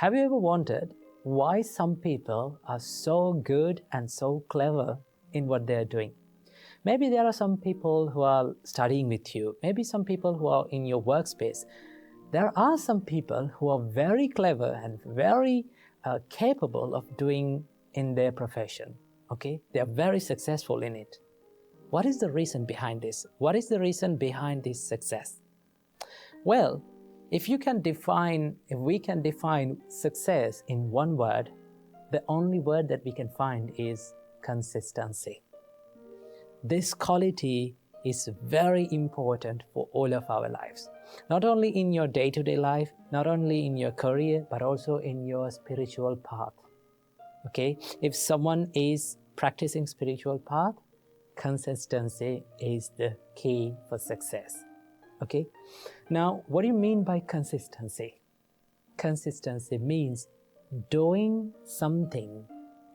Have you ever wondered why some people are so good and so clever in what they're doing? Maybe there are some people who are studying with you, maybe some people who are in your workspace. There are some people who are very clever and very capable of doing in their profession. Okay, they are very successful in it. What is the reason behind this? What is the reason behind this success? Well, if we can define success in one word, the only word that we can find is consistency. This quality is very important for all of our lives. Not only in your day-to-day life, not only in your career, but also in your spiritual path. Okay? If someone is practicing spiritual path, consistency is the key for success. Okay? Now, what do you mean by consistency? Consistency means doing something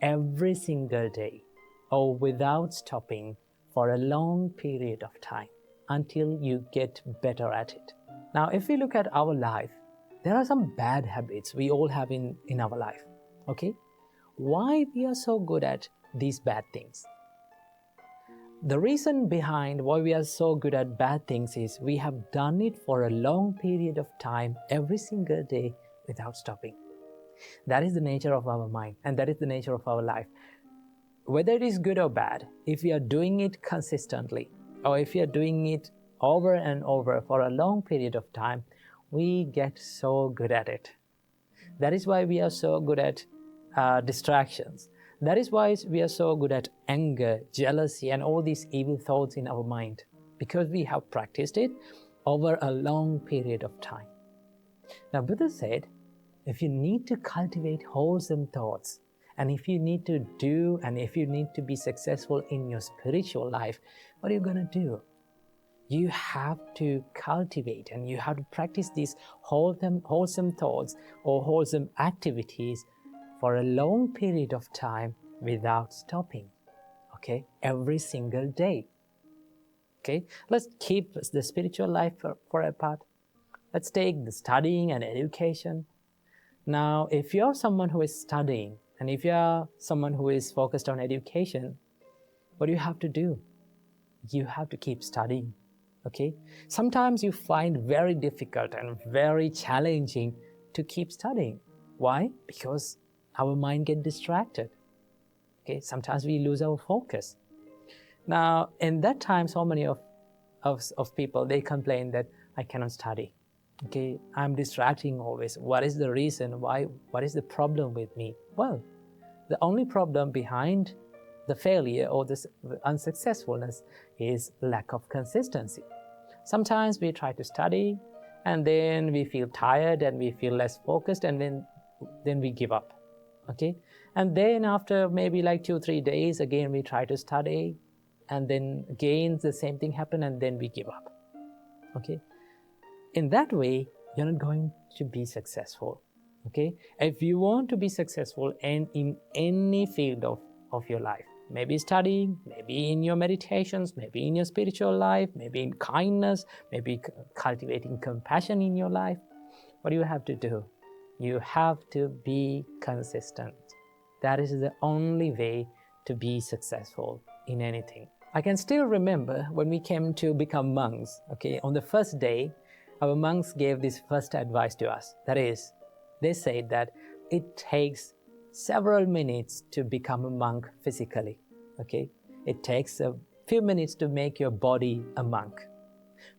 every single day or without stopping for a long period of time until you get better at it. Now, if we look at our life, there are some bad habits we all have in our life. Okay? Why we are so good at these bad things? The reason behind why we are so good at bad things is we have done it for a long period of time every single day without stopping. That is the nature of our mind, and that is the nature of our life. Whether it is good or bad, if we are doing it consistently, or if we are doing it over and over for a long period of time, we get so good at it. That is why we are so good at distractions. That is why we are so good at anger, jealousy, and all these evil thoughts in our mind, because we have practiced it over a long period of time. Now, Buddha said, if you need to cultivate wholesome thoughts, and if you need to do, and if you need to be successful in your spiritual life, what are you going to do? You have to cultivate and you have to practice these wholesome thoughts or wholesome activities for a long period of time without stopping, okay? Every single day, okay? Let's keep the spiritual life for a part. Let's take the studying and education. Now, if you're someone who is studying and if you're someone who is focused on education, what do you have to do? You have to keep studying, okay? Sometimes you find very difficult and very challenging to keep studying. Why? Because our mind gets distracted. Okay, sometimes we lose our focus. Now, in that time, so many of people, they complain that I cannot study. Okay, I'm distracting always. What is the reason? Why? What is the problem with me? Well, the only problem behind the failure or the unsuccessfulness is lack of consistency. Sometimes we try to study and then we feel tired and we feel less focused and then we give up. Okay, and then after maybe like 2-3 days, again we try to study, and then again the same thing happen, and then we give up. Okay, in that way you're not going to be successful. Okay, if you want to be successful in any field of your life, maybe studying, maybe in your meditations, maybe in your spiritual life, maybe in kindness, maybe cultivating compassion in your life, what do you have to do? You have to be consistent. That is the only way to be successful in anything. I can still remember when we came to become monks, okay, on the first day, our monks gave this first advice to us. That is, they said that it takes several minutes to become a monk physically, okay? It takes a few minutes to make your body a monk.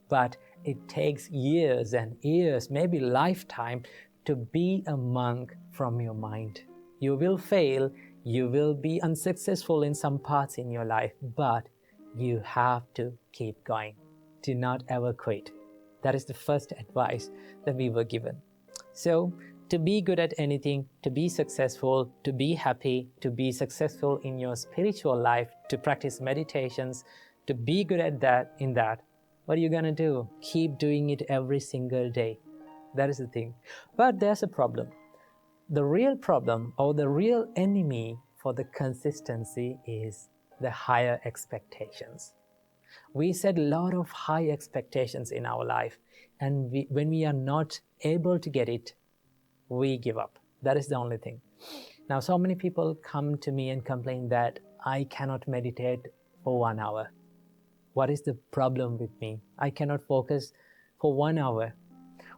But it takes years and years, maybe lifetime, to be a monk from your mind. You will fail, you will be unsuccessful in some parts in your life, but you have to keep going. Do not ever quit. That is the first advice that we were given. So, to be good at anything, to be successful, to be happy, to be successful in your spiritual life, to practice meditations, to be good at that, what are you going to do? Keep doing it every single day. That is the thing. But there's a problem. The real problem or the real enemy for the consistency is the higher expectations. We set a lot of high expectations in our life, and when we are not able to get it, we give up. That is the only thing. Now, so many people come to me and complain that I cannot meditate for 1 hour. What is the problem with me? I cannot focus for 1 hour.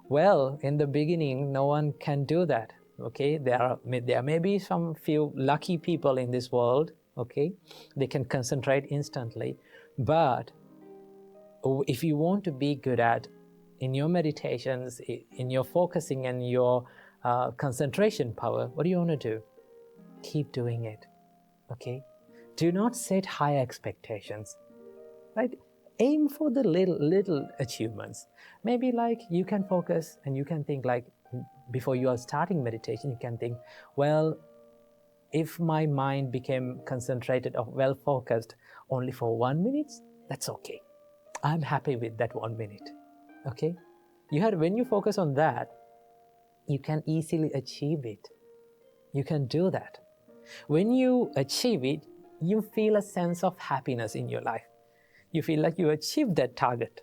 Well, in the beginning, no one can do that. Okay, there may be some few lucky people in this world. Okay, they can concentrate instantly. But if you want to be good at in your meditations, in your focusing and your concentration power, what do you want to do? Keep doing it. Okay, do not set high expectations. Right? Aim for the little achievements. Maybe like you can focus and you can think like before you are starting meditation, you can think, well, if my mind became concentrated or well focused only for 1 minute, that's okay. I'm happy with that 1 minute. Okay? When you focus on that, you can easily achieve it. You can do that. When you achieve it, you feel a sense of happiness in your life. You feel like you achieved that target.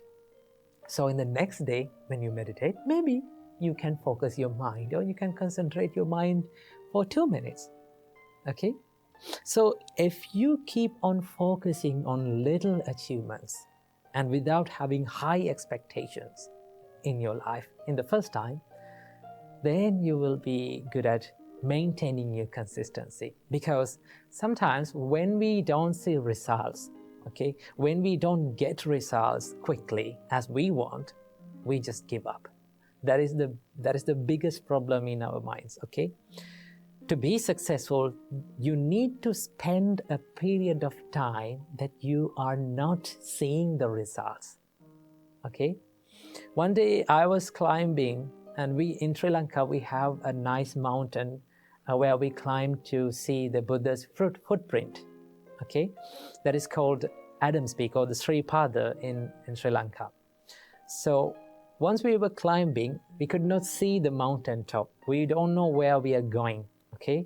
So in the next day, when you meditate, maybe you can focus your mind or you can concentrate your mind for 2 minutes. Okay? So if you keep on focusing on little achievements and without having high expectations in your life in the first time, then you will be good at maintaining your consistency. Because sometimes when we don't see results, okay, when we don't get results quickly as we want, we just give up. That is the biggest problem in our minds. Okay, to be successful, you need to spend a period of time that you are not seeing the results. Okay, one day I was climbing, and in Sri Lanka we have a nice mountain where we climb to see the Buddha's footprint. Okay, that is called Adam's Peak or the Sri Pada in Sri Lanka. So once we were climbing, we could not see the mountain top. We don't know where we are going. Okay,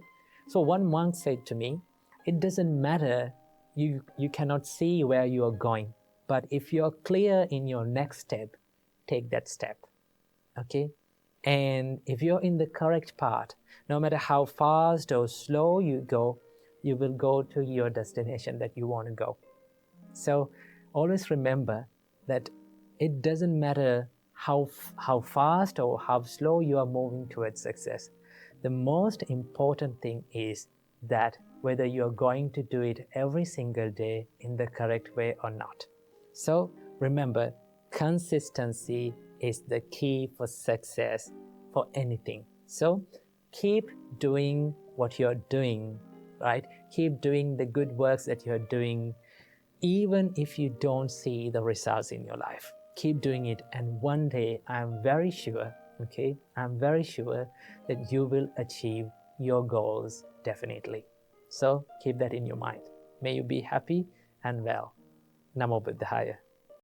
so one monk said to me, it doesn't matter, you cannot see where you are going, but if you're clear in your next step, take that step. Okay, and if you're in the correct path, no matter how fast or slow you go, you will go to your destination that you want to go. So always remember that it doesn't matter how fast or how slow you are moving towards success. The most important thing is that whether you are going to do it every single day in the correct way or not. So remember, consistency is the key for success for anything. So keep doing what you're doing, right? Keep doing the good works that you're doing, even if you don't see the results in your life. Keep doing it, and one day I'm very sure that you will achieve your goals definitely. So keep that in your mind. May you be happy and well. Namo Buddhaya.